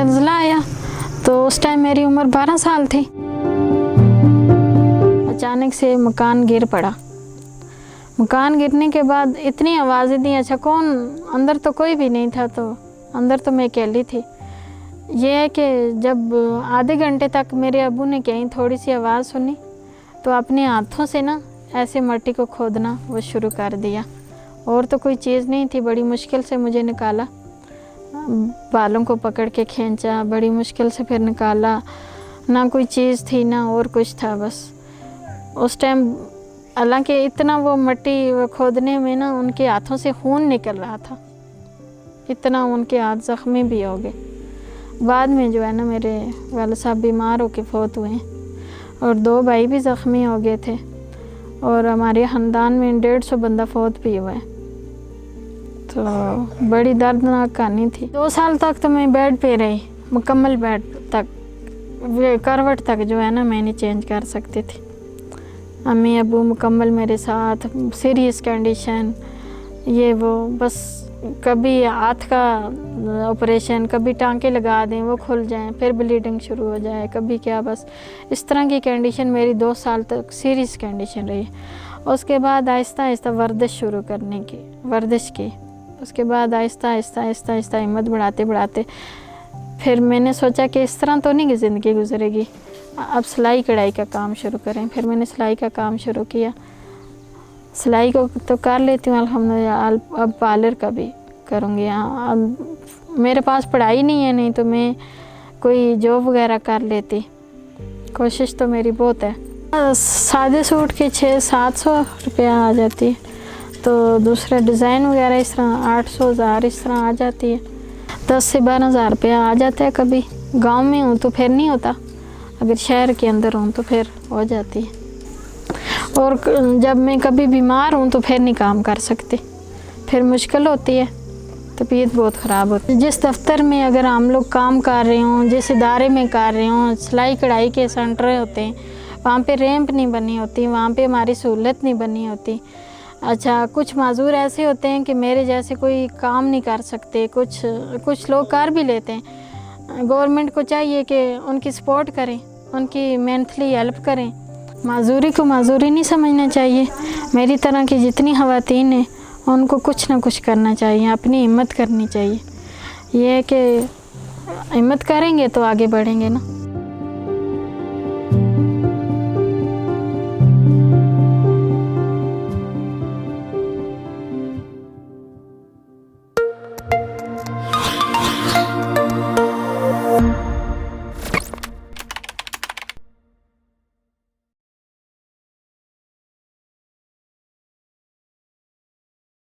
ज़लज़ला आया तो उस टाइम मेरी उम्र 12 साल थी। अचानक से मकान गिर पड़ा। मकान गिरने के बाद इतनी आवाज़ें दी, अच्छा कौन, अंदर तो कोई भी नहीं था, तो अंदर तो मैं अकेली थी। ये है कि जब आधे घंटे तक मेरे अब्बू ने कहीं थोड़ी सी आवाज़ सुनी तो अपने हाथों से ना ऐसे मट्टी को खोदना वो शुरू कर दिया, और तो कोई चीज़ नहीं थी। बड़ी मुश्किल से मुझे निकाला, बालों को पकड़ के खींचा, बड़ी मुश्किल से फिर निकाला। ना कोई चीज़ थी ना और कुछ था, बस उस टाइम हालांकि इतना वो मट्टी खोदने में ना उनके हाथों से खून निकल रहा था, इतना उनके हाथ ज़ख्मी भी हो गए। बाद में जो है ना मेरे वाले साहब बीमार होकर फौत हुए और 2 भाई भी ज़ख्मी हो गए थे, और हमारे ख़ानदान में 150 बंदा फौत भी हुआ है। तो बड़ी दर्दनाक कहानी थी। 2 साल तक तो मैं बेड पे रही, मुकम्मल बेड तक, करवट तक जो है ना मैं नहीं चेंज कर सकती थी। अम्मी अब्बू मुकम्मल मेरे साथ, सीरियस कंडीशन ये वो, बस कभी हाथ का ऑपरेशन, कभी टांके लगा दें वो खुल जाएं, फिर ब्लीडिंग शुरू हो जाए, कभी क्या, बस इस तरह की कंडीशन मेरी 2 साल तक सीरियस कंडीशन रही। उसके बाद आहिस्ता आहिस्ता वर्जिश की, उसके बाद आहिस्ता आहिस्ता हिम्मत बढ़ाते बढ़ाते फिर मैंने सोचा कि इस तरह तो नहीं कि ज़िंदगी गुजरेगी, अब सिलाई कढ़ाई का काम शुरू करें। फिर मैंने सिलाई का काम शुरू किया। सिलाई को तो कर लेती हूँ अल्हम्दुलिल्लाह, अब पार्लर का भी करूँगी। अब मेरे पास पढ़ाई नहीं है, नहीं तो मैं कोई जॉब वगैरह कर लेती, कोशिश तो मेरी बहुत है। सादे सूट के 600-700 रुपया आ जाती है, तो दूसरा डिज़ाइन वगैरह इस तरह 800-1000 इस तरह आ जाती है। 10 से 12,000 रुपया आ जाता है। कभी गांव में हूँ तो फिर नहीं होता, अगर शहर के अंदर हूँ तो फिर हो जाती है। और जब मैं कभी बीमार हूँ तो फिर नहीं काम कर सकती, फिर मुश्किल होती है, तबीयत बहुत ख़राब होती है। जिस दफ्तर में अगर हम लोग काम कर रहे हों, जिस इदारे में कर रहे हों, सिलाई कढ़ाई के सेंटर होते हैं, वहाँ पे रैंप नहीं बनी होती, वहाँ पे हमारी सहूलत नहीं बनी होती। अच्छा, कुछ माजूर ऐसे होते हैं कि मेरे जैसे कोई काम नहीं कर सकते, कुछ लोग कर भी लेते हैं। गवर्नमेंट को चाहिए कि उनकी सपोर्ट करें, उनकी मेंटली हेल्प करें। माजूरी को माजूरी नहीं समझना चाहिए। मेरी तरह की जितनी ख़वातीन हैं उनको कुछ ना कुछ करना चाहिए, अपनी हिम्मत करनी चाहिए। ये है कि हिम्मत करेंगे तो आगे बढ़ेंगे ना।